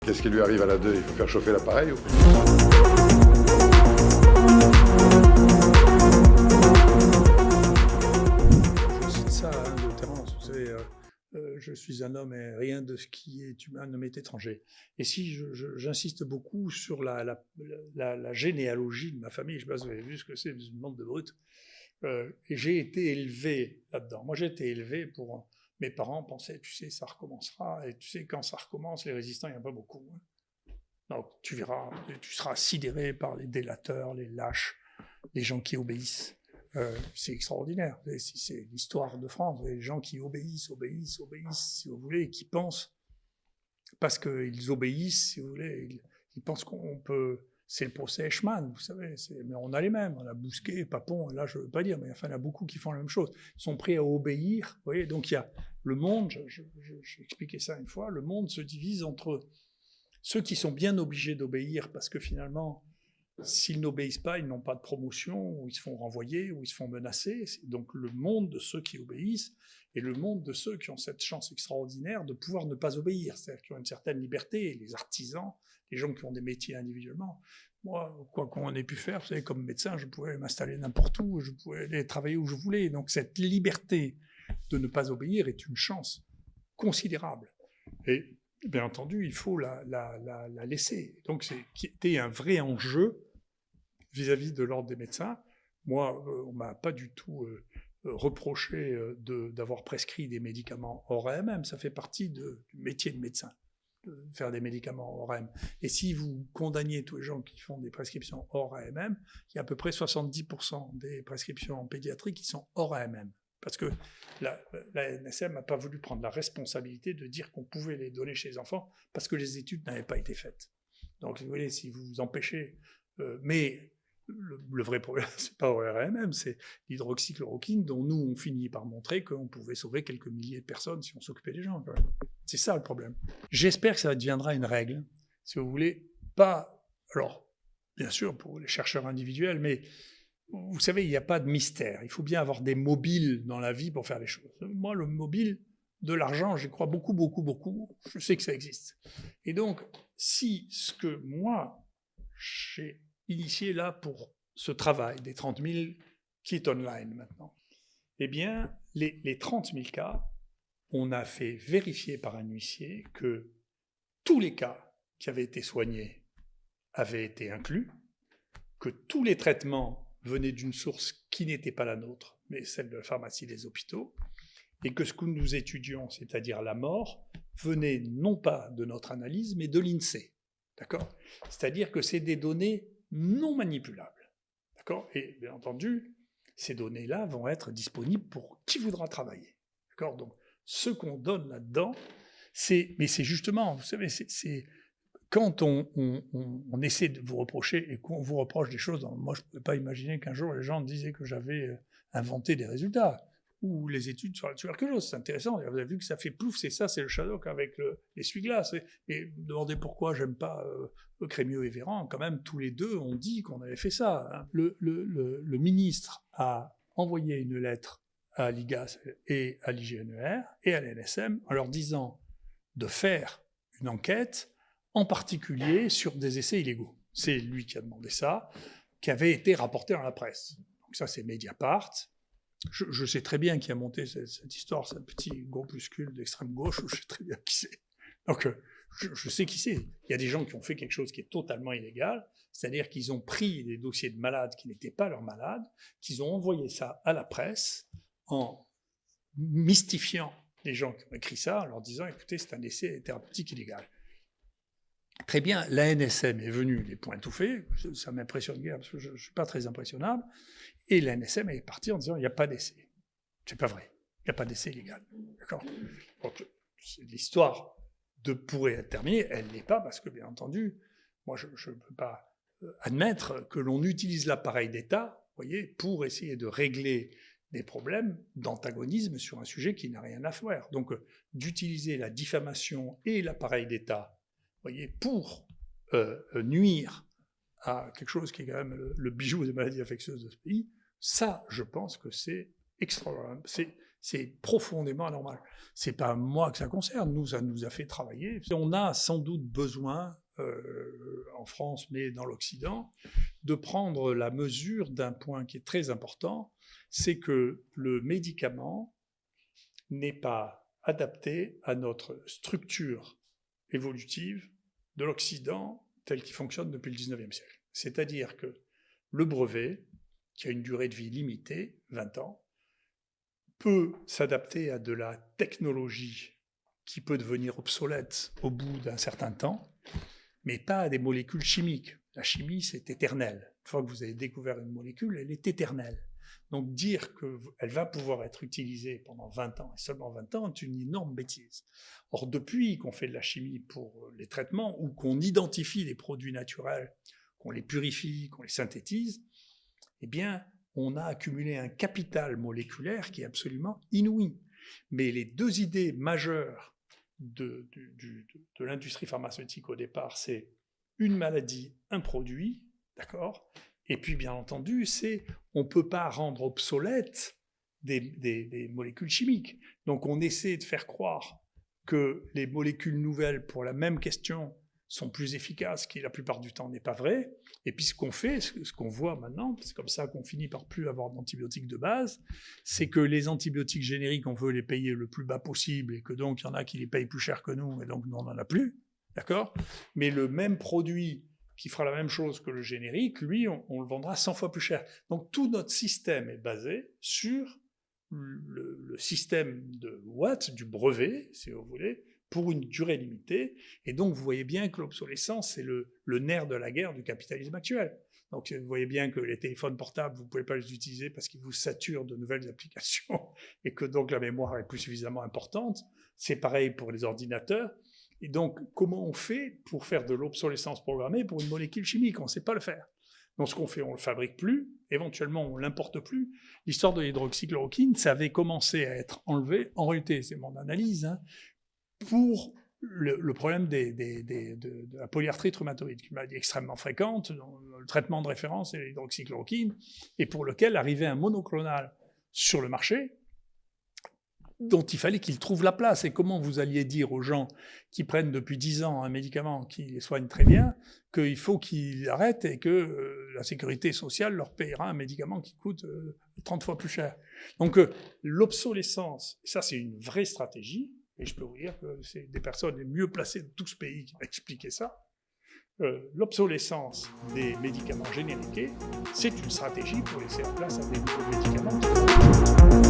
Qu'est-ce qui lui arrive à la 2? Il faut faire chauffer l'appareil ou... Je cite ça, de Terence, vous savez, je suis un homme et rien de ce qui est humain ne m'est étranger. Et si j'insiste beaucoup sur la généalogie de ma famille, je ne sais pas si vous avez vu ce que c'est, une bande de brutes, et j'ai été élevé là-dedans. Moi, j'ai été élevé pour... Mes parents pensaient, tu sais, ça recommencera, et tu sais, quand ça recommence, les résistants, il n'y en a pas beaucoup. Donc, tu verras, tu seras sidéré par les délateurs, les lâches, les gens qui obéissent. C'est extraordinaire. C'est l'histoire de France. Les gens qui obéissent, si vous voulez, et qui pensent, parce qu'ils obéissent, si vous voulez, ils pensent qu'on peut... C'est le procès Eichmann, vous savez, mais on a les mêmes, on a Bousquet, Papon, là je ne veux pas dire, mais enfin il y en a beaucoup qui font la même chose. Ils sont prêts à obéir, vous voyez, donc il y a le monde, j'ai expliqué ça une fois, le monde se divise entre ceux qui sont bien obligés d'obéir, parce que finalement, s'ils n'obéissent pas, ils n'ont pas de promotion, ou ils se font renvoyer, ou ils se font menacer. C'est donc le monde de ceux qui obéissent, et le monde de ceux qui ont cette chance extraordinaire de pouvoir ne pas obéir, c'est-à-dire qui ont une certaine liberté, les artisans, les gens qui ont des métiers individuellement. Moi, quoi qu'on ait pu faire, vous savez, comme médecin, je pouvais m'installer n'importe où, je pouvais aller travailler où je voulais. Donc cette liberté de ne pas obéir est une chance considérable. Et bien entendu, il faut la laisser. Donc c'était un vrai enjeu vis-à-vis de l'ordre des médecins. Moi, on ne m'a pas du tout reproché d'avoir prescrit des médicaments hors AMM. Ça fait partie du métier de médecin, de faire des médicaments hors AMM. Et si vous condamniez tous les gens qui font des prescriptions hors AMM, il y a à peu près 70% des prescriptions en pédiatrie qui sont hors AMM. Parce que la NSM n'a pas voulu prendre la responsabilité de dire qu'on pouvait les donner chez les enfants parce que les études n'avaient pas été faites. Donc, vous voyez, si vous empêchez... mais le vrai problème, c'est pas ORMM, c'est l'hydroxychloroquine dont nous, on finit par montrer qu'on pouvait sauver quelques milliers de personnes si on s'occupait des gens. C'est ça le problème. J'espère que ça deviendra une règle, si vous voulez, pas... Alors, bien sûr, pour les chercheurs individuels, mais vous savez, il n'y a pas de mystère. Il faut bien avoir des mobiles dans la vie pour faire les choses. Moi, le mobile, de l'argent, j'y crois beaucoup, beaucoup, beaucoup. Je sais que ça existe. Et donc, si ce que moi, j'ai initié là pour ce travail des 30 000 qui est online maintenant, eh bien, les 30 000 cas, on a fait vérifier par un huissier que tous les cas qui avaient été soignés avaient été inclus, que tous les traitements venaient d'une source qui n'était pas la nôtre, mais celle de la pharmacie des hôpitaux, et que ce que nous étudions, c'est-à-dire la mort, venait non pas de notre analyse, mais de l'INSEE. D'accord ? C'est-à-dire que c'est des données non manipulables. D'accord ? Et bien entendu, ces données-là vont être disponibles pour qui voudra travailler. D'accord ? Donc, ce qu'on donne là-dedans, mais c'est justement, vous savez, c'est quand on essaie de vous reprocher et qu'on vous reproche des choses, moi je ne pouvais pas imaginer qu'un jour les gens disaient que j'avais inventé des résultats ou les études sur la tuberculose. C'est intéressant, vous avez vu que ça fait plouf, c'est ça, c'est le Shadok avec l'essuie-glace. Et vous me demandez pourquoi j'aime pas Crémieux et Véran, quand même tous les deux ont dit qu'on avait fait ça. Hein. Le ministre a envoyé une lettre à l'IGAS et à l'IGNER et à l'NSM en leur disant de faire une enquête en particulier sur des essais illégaux. C'est lui qui a demandé ça, qui avait été rapporté dans la presse. Donc ça, c'est Mediapart. Je sais très bien qui a monté cette histoire, c'est un petit groupuscule d'extrême gauche, je sais très bien qui c'est. Donc je sais qui c'est. Il y a des gens qui ont fait quelque chose qui est totalement illégal, c'est-à-dire qu'ils ont pris des dossiers de malades qui n'étaient pas leurs malades, qu'ils ont envoyé ça à la presse en mystifiant les gens qui ont écrit ça, en leur disant, écoutez, c'est un essai thérapeutique illégal. Très bien, la NSM est venue les pointouffer, ça m'impressionne bien parce que je ne suis pas très impressionnable, et la NSM est partie en disant il n'y a pas d'essai. C'est pas vrai, il n'y a pas d'essai illégal. D'accord ? Donc, l'histoire pourrait être terminée, elle ne l'est pas parce que, bien entendu, moi je ne peux pas admettre que l'on utilise l'appareil d'État, voyez, pour essayer de régler des problèmes d'antagonisme sur un sujet qui n'a rien à faire. Donc, d'utiliser la diffamation et l'appareil d'État, voyez, pour nuire à quelque chose qui est quand même le bijou des maladies infectieuses de ce pays, ça, je pense que c'est extraordinaire. C'est profondément anormal. C'est pas moi que ça concerne, nous, ça nous a fait travailler. On a sans doute besoin, en France, mais dans l'Occident, de prendre la mesure d'un point qui est très important, c'est que le médicament n'est pas adapté à notre structure évolutive de l'Occident tel qu'il fonctionne depuis le 19e siècle. C'est-à-dire que le brevet, qui a une durée de vie limitée, 20 ans, peut s'adapter à de la technologie qui peut devenir obsolète au bout d'un certain temps, mais pas à des molécules chimiques. La chimie, c'est éternel. Une fois que vous avez découvert une molécule, elle est éternelle. Donc dire qu'elle va pouvoir être utilisée pendant 20 ans, et seulement 20 ans, est une énorme bêtise. Or, depuis qu'on fait de la chimie pour les traitements, ou qu'on identifie les produits naturels, qu'on les purifie, qu'on les synthétise, eh bien, on a accumulé un capital moléculaire qui est absolument inouï. Mais les deux idées majeures de l'industrie pharmaceutique au départ, c'est une maladie, un produit, d'accord ? Et puis, bien entendu, on ne peut pas rendre obsolètes des molécules chimiques. Donc, on essaie de faire croire que les molécules nouvelles pour la même question sont plus efficaces, ce qui la plupart du temps n'est pas vrai. Et puis ce qu'on fait, ce qu'on voit maintenant, c'est comme ça qu'on finit par plus avoir d'antibiotiques de base, c'est que les antibiotiques génériques, on veut les payer le plus bas possible, et que donc il y en a qui les payent plus cher que nous, et donc nous on n'en a plus, d'accord ? Mais le même produit qui fera la même chose que le générique, lui, on le vendra 100 fois plus cher. Donc tout notre système est basé sur le système de Watt, du brevet, si vous voulez, pour une durée limitée. Et donc, vous voyez bien que l'obsolescence, c'est le nerf de la guerre du capitalisme actuel. Donc, vous voyez bien que les téléphones portables, vous ne pouvez pas les utiliser parce qu'ils vous saturent de nouvelles applications et que donc la mémoire est plus suffisamment importante. C'est pareil pour les ordinateurs. Et donc, comment on fait pour faire de l'obsolescence programmée pour une molécule chimique ? On ne sait pas le faire. Donc, ce qu'on fait, on ne le fabrique plus. Éventuellement, on ne l'importe plus. L'histoire de l'hydroxychloroquine, ça avait commencé à être enlevé. En réalité, c'est mon analyse, hein, pour le problème de la polyarthrite rhumatoïde, qui est une maladie extrêmement fréquente, dont le traitement de référence est l'hydroxychloroquine, et pour lequel arrivait un monoclonal sur le marché, dont il fallait qu'il trouve la place. Et comment vous alliez dire aux gens qui prennent depuis 10 ans un médicament qui les soigne très bien, qu'il faut qu'ils arrêtent et que la sécurité sociale leur payera un médicament qui coûte 30 fois plus cher. Donc l'obsolescence, ça c'est une vraie stratégie, et je peux vous dire que c'est des personnes les mieux placées de tout ce pays qui m'ont expliqué ça. L'obsolescence des médicaments génériqués, c'est une stratégie pour laisser la place à des nouveaux médicaments.